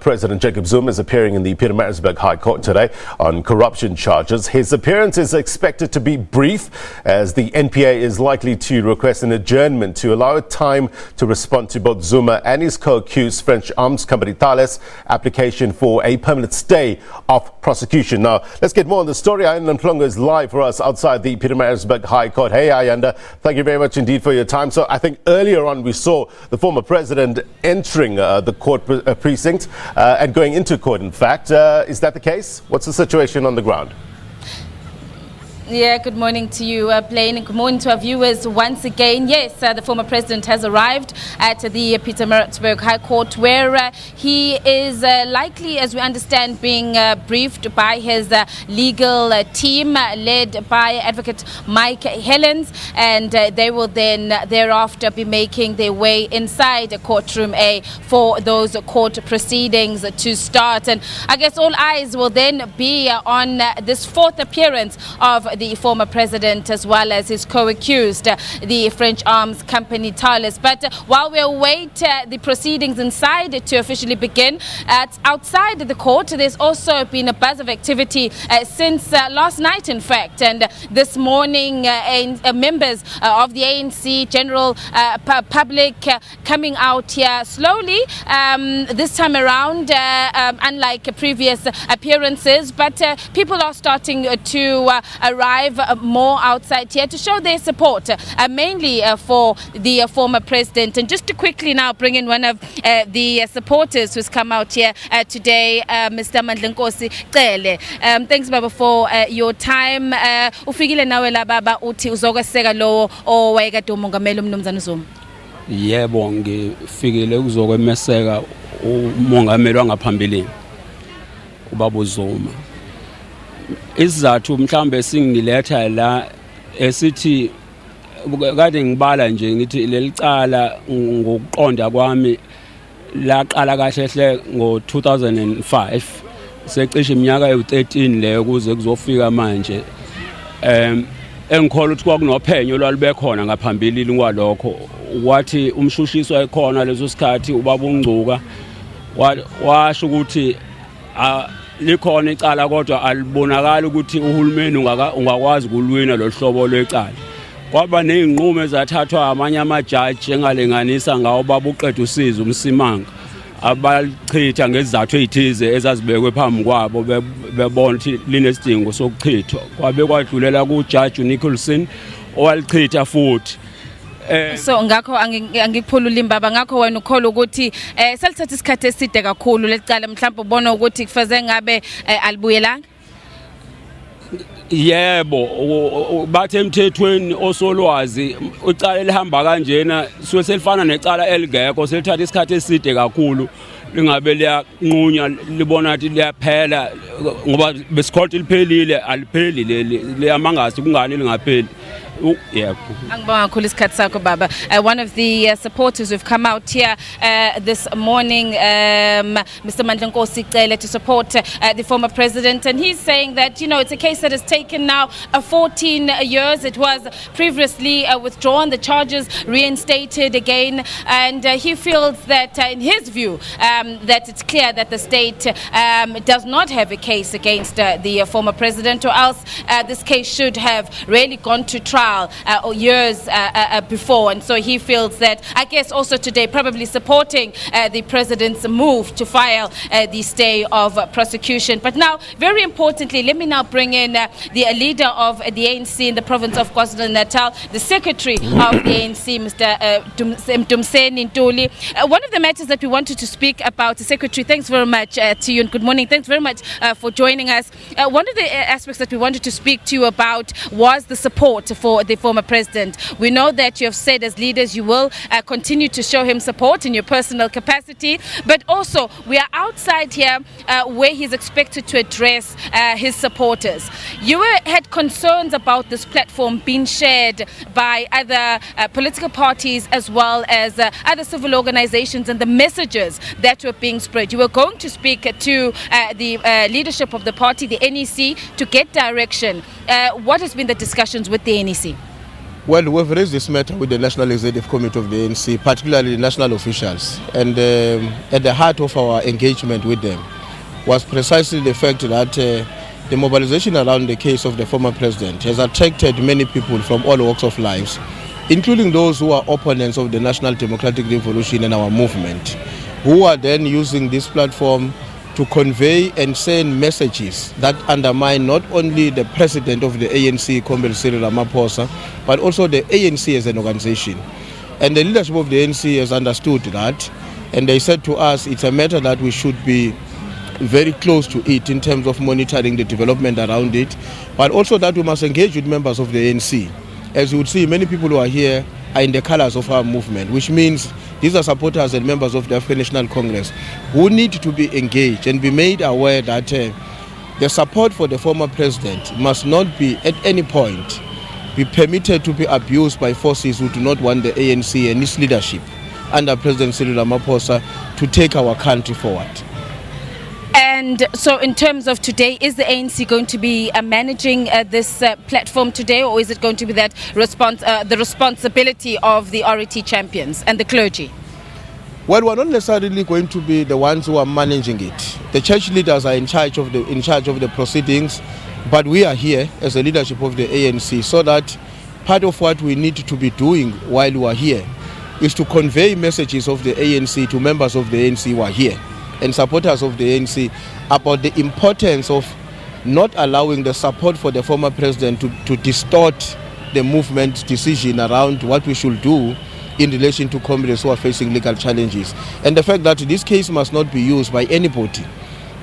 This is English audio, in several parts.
President Jacob Zuma is appearing in the Pietermaritzburg High Court today on corruption charges. His appearance is expected to be brief, as the NPA is likely to request an adjournment to allow it time to respond to both Zuma and his co-accused French arms company Thales' application for a permanent stay of prosecution. Now, let's get more on the story. Ayanda Mhlongo is live for us outside the Pietermaritzburg High Court. Hey, Ayanda, thank you very much indeed for your time. So I think earlier on we saw the former president entering the court precinct. And going into court, in fact. Is that the case? What's the situation on the ground? Yeah, good morning to you, Blaine, and good morning to our viewers once again. Yes, the former president has arrived at the Pietermaritzburg High Court, where he is likely, as we understand, being briefed by his legal team, led by Advocate Mike Helens, and they will then thereafter be making their way inside courtroom A for those court proceedings to start. And I guess all eyes will then be on this fourth appearance of the former president, as well as his co-accused, the French arms company Thales. But while we await the proceedings inside to officially begin, outside the court, there's also been a buzz of activity since last night, in fact. And this morning, members of the ANC, general public coming out here slowly this time around, unlike previous appearances. But people are starting to arrive more outside here to show their support, mainly for the former president. And just to quickly now bring in one of the supporters who's come out here today, Mr. Mandlenkosi. Thanks, Baba, for your time. Ufikile nawe la baba uthi uzokweseka lo owayekade umongameli uMnumzana Zuma. Yebo, ngifikile ukuzokwemeseka umongameli wangaphambili ubaba Zuma. Isizathu mhlambe singiletha la esithi kade ngibala nje ngithi lelicala ngokuqonda kwami laqala kahle hle ngo2005 secishe iminyaka ewu13 leyo kuze kuzofika manje. Engikholwa ukuthi kwakunophenyo lwalube khona ngaphambili kwalokho, wathi umshushiswa ekhona lezo sikhathi ubaba uNgcuka washo ukuthi likhona icala kodwa alibonakala ukuthi uhulumeni ungakwazi kulwina lo hlobo lwecala. Kwaba nezinqumo ezathathwa amanye amajaji njengalenganisa ngawo baba uqeda usizo umsimanga abalichitha ngezizathu ezithize ezazibekwe phambi kwabo bebona ukuthi linesidingo sokuchithwa. Kwabe kwadlulela kuJudge Nicholson owalichitha futhi. So ngakho angikuphulula imbaba, ngakho wena ukholwa ukuthi selithatha isikhathi eside kakhulu lecala, mhlawumbe ubona ukuthi kufaze ngabe alibuyelanga. Yebo, bathe emthethweni osolwazi icala elihamba kanjena suke selifana necala eligekho, selithatha isikhathi eside kakhulu lingabe liyanqunya libona ukuthi liyaphela, ngoba besikholwa liphelile alipheli liyamangazi kungani lingapheli. Yeah. One of the supporters who've come out here this morning, Mr. Mandlenkosi, to support the former president, and he's saying that, you know, it's a case that has taken now 14 years. It was previously withdrawn, the charges reinstated again, and he feels that, in his view, that it's clear that the state does not have a case against the former president, or else this case should have really gone to trial years before. And so he feels that, I guess also today, probably supporting the president's move to file the stay of prosecution. But now, very importantly, let me now bring in the leader of the ANC in the province of KwaZulu-Natal, the secretary of the ANC, Mr. Dumseni Ntuli. One of the matters that we wanted to speak about, the secretary, thanks very much to you and good morning. Thanks very much for joining us. One of the aspects that we wanted to speak to you about was the support for the former president. We know that you have said as leaders you will continue to show him support in your personal capacity, but also we are outside here where he's expected to address his supporters. You had concerns about this platform being shared by other political parties as well as other civil organizations and the messages that were being spread. You were going to speak to the leadership of the party, the NEC, to get direction. What has been the discussions with the NEC? Well, we've raised this matter with the National Executive Committee of the ANC, particularly the national officials. And at the heart of our engagement with them was precisely the fact that the mobilization around the case of the former president has attracted many people from all walks of life, including those who are opponents of the National Democratic Revolution and our movement, who are then using this platform to convey and send messages that undermine not only the president of the ANC, Comrade Cyril Ramaphosa, but also the ANC as an organization. And the leadership of the ANC has understood that, and they said to us it's a matter that we should be very close to it in terms of monitoring the development around it, but also that we must engage with members of the ANC. As you would see, many people who are here are in the colors of our movement, which means these are supporters and members of the African National Congress who need to be engaged and be made aware that the support for the former president must not be at any point be permitted to be abused by forces who do not want the ANC and its leadership under President Cyril Ramaphosa to take our country forward. And so in terms of today, is the ANC going to be managing this platform today, or is it going to be that the responsibility of the RET champions and the clergy? Well, we're not necessarily going to be the ones who are managing it. The church leaders are in charge of the proceedings, but we are here as the leadership of the ANC, so that part of what we need to be doing while we are here is to convey messages of the ANC to members of the ANC who are here and supporters of the ANC about the importance of not allowing the support for the former president to distort the movement's decision around what we should do in relation to comrades who are facing legal challenges. And the fact that this case must not be used by anybody,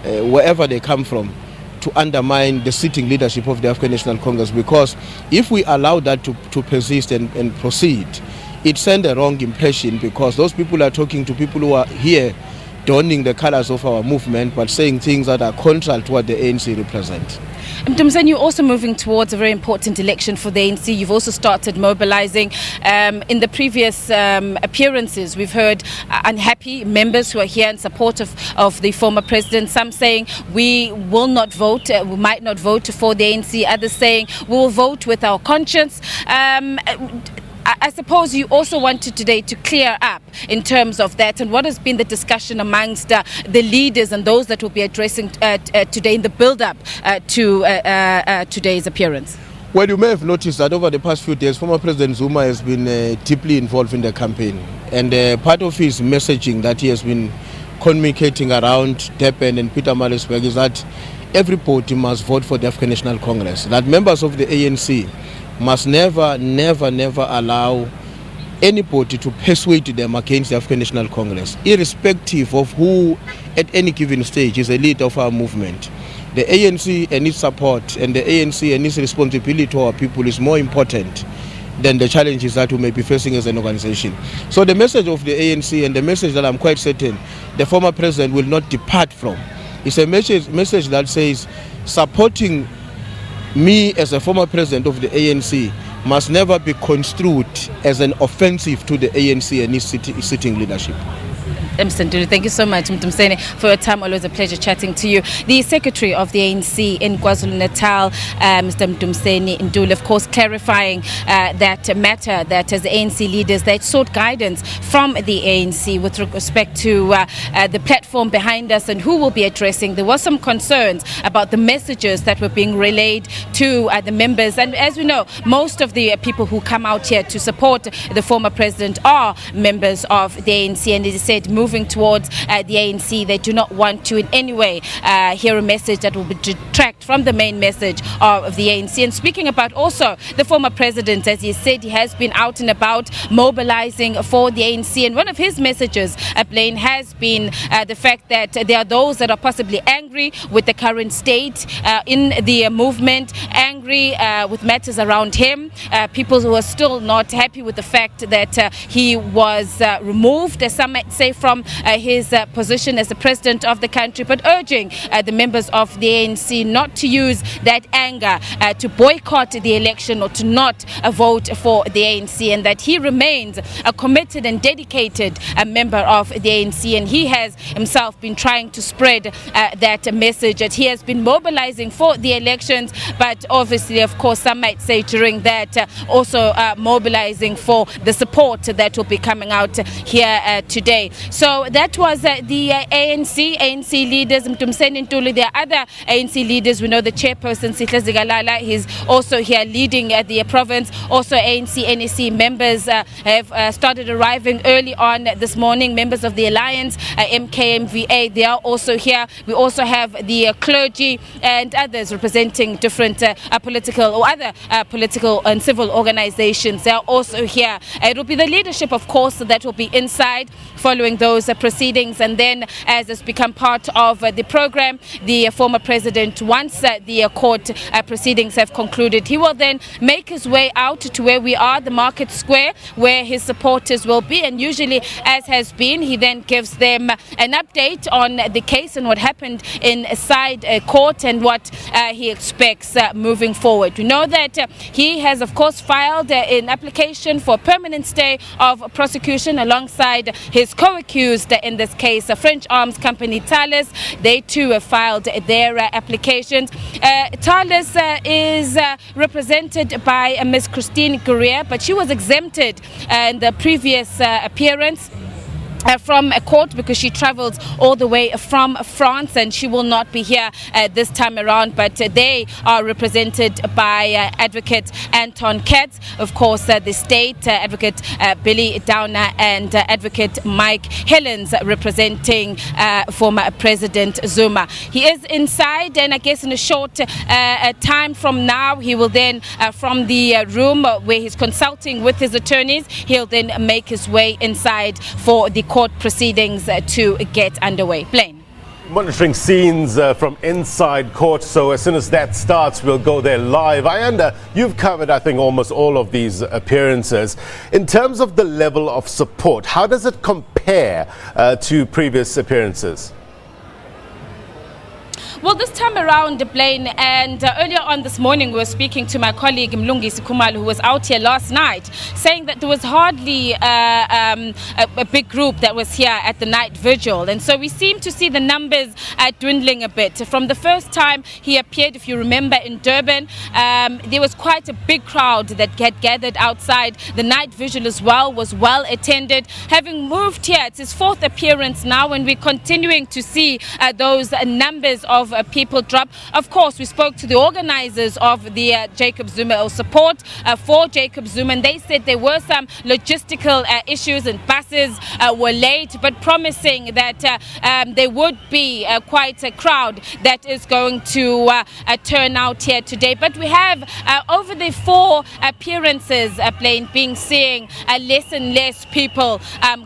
wherever they come from, to undermine the sitting leadership of the African National Congress, because if we allow that to persist and proceed, it sends a wrong impression, because those people are talking to people who are here donning the colors of our movement but saying things that are contrary to what the ANC represents. Mtumseni, you're also moving towards a very important election for the ANC. You've also started mobilizing. In the previous appearances, we've heard unhappy members who are here in support of the former president. Some saying we will not vote, we might not vote for the ANC. Others saying we will vote with our conscience. I suppose you also wanted today to clear up in terms of that, and what has been the discussion amongst the leaders and those that will be addressing today in the build-up to today's appearance? Well, you may have noticed that over the past few days, former President Zuma has been deeply involved in the campaign, and part of his messaging that he has been communicating around Durban and Pietermaritzburg is that everybody must vote for the African National Congress, that members of the ANC must never allow anybody to persuade them against the African National Congress, irrespective of who at any given stage is a leader of our movement. The ANC and its support and the ANC and its responsibility to our people is more important than the challenges that we may be facing as an organization. So the message of the ANC, and the message that I'm quite certain the former president will not depart from, is a message that says supporting me as a former president of the ANC must never be construed as an offensive to the ANC and its sitting leadership. Thank you so much, Mtumseni, for your time. Always a pleasure chatting to you. The Secretary of the ANC in KwaZulu-Natal, Mr. Mtumseni Nduli, of course, clarifying that matter, that as the ANC leaders, they sought guidance from the ANC with respect to the platform behind us and who will be addressing. There was some concerns about the messages that were being relayed to the members. And as we know, most of the people who come out here to support the former president are members of the ANC. And as I said, moving towards the ANC, they do not want to in any way hear a message that will detract from the main message of the ANC. And speaking about also the former president, as he said, he has been out and about mobilizing for the ANC, and one of his messages, Blaine, has been the fact that there are those that are possibly angry with the current state in the movement, angry with matters around him, people who are still not happy with the fact that he was removed, as some might say, from from his position as the president of the country, but urging the members of the ANC not to use that anger to boycott the election or to not vote for the ANC, and that he remains a committed and dedicated member of the ANC, and he has himself been trying to spread that message that he has been mobilizing for the elections, but obviously, of course, some might say during that also mobilizing for the support that will be coming out here today. So that was the ANC leaders, Mtumseni Ntuli. There are other ANC leaders. We know the chairperson, Sihle Zikalala, he's also here leading the province. Also ANC NEC members have started arriving early on this morning. Members of the Alliance, MKMVA, they are also here. We also have the clergy and others representing different political or other political and civil organizations. They are also here. It will be the leadership, of course, that will be inside following those proceedings, and then as has become part of the program, the former president, once the court proceedings have concluded, he will then make his way out to where we are, the Market Square, where his supporters will be, and usually, as has been, he then gives them an update on the case and what happened inside court and what he expects moving forward. We know that he has, of course, filed an application for permanent stay of prosecution alongside his co-accused in this case, a French arms company Thales. They too have filed their applications. Thales is represented by Ms. Christine Guerrier, but she was exempted in the previous appearance from a court because she travels all the way from France, and she will not be here this time around, but they are represented by Advocate Anton Katz, of course the state, Advocate Billy Downer, and Advocate Mike Helens representing former President Zuma. He is inside, and I guess in a short time from now he will then from the room where he's consulting with his attorneys, he'll then make his way inside for the court proceedings to get underway. Blaine. Monitoring scenes from inside court, so as soon as that starts, we'll go there live. Ayanda, you've covered, I think, almost all of these appearances. In terms of the level of support, how does it compare to previous appearances? Well, this time around, Blaine, and earlier on this morning we were speaking to my colleague Mlungisi Khumalo, who was out here last night, saying that there was hardly a big group that was here at the night vigil, and so we seem to see the numbers dwindling a bit. From the first time he appeared, if you remember, in Durban, there was quite a big crowd that had gathered outside. The night vigil as well was well attended. Having moved here, it's his fourth appearance now, and we're continuing to see those numbers of people drop. Of course, we spoke to the organizers of the Jacob Zuma, or support for Jacob Zuma, and they said there were some logistical issues and buses were late, but promising that there would be quite a crowd that is going to turn out here today. But we have over the 4 appearances, being seeing less and less people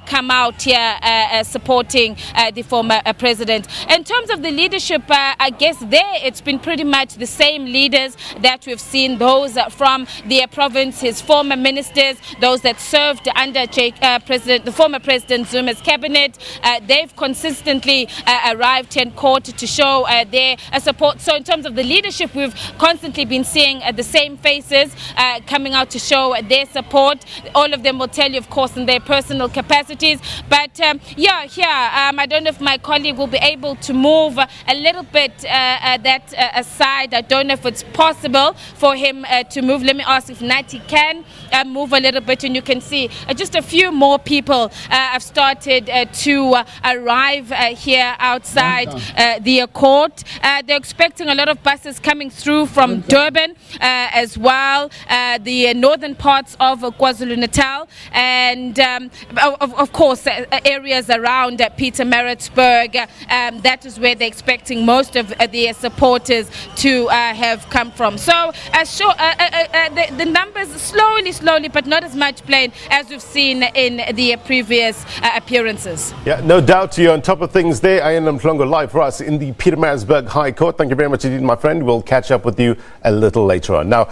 come out here supporting the former president. In terms of the leadership, I guess there it's been pretty much the same leaders that we've seen, those from the province, his former ministers, those that served under the former President Zuma's cabinet. They've consistently arrived in court to show their support. So in terms of the leadership, we've constantly been seeing the same faces coming out to show their support. All of them will tell you, of course, in their personal capacities. But I don't know if my colleague will be able to move a little bit that aside. I don't know if it's possible for him to move. Let me ask if Nati can move a little bit, and you can see just a few more people have started to arrive here outside the court. They're expecting a lot of buses coming through from Durban as well, the northern parts of KwaZulu-Natal, and of course areas around Pietermaritzburg. That is where they're expecting most of their supporters to have come from. So the numbers slowly, but not as much plain as we've seen in the previous appearances. Yeah, no doubt you're on top of things there. Ayanda Mhlongo live for us in the Pietermaritzburg High Court. Thank you very much indeed, my friend. We'll catch up with you a little later on. Now,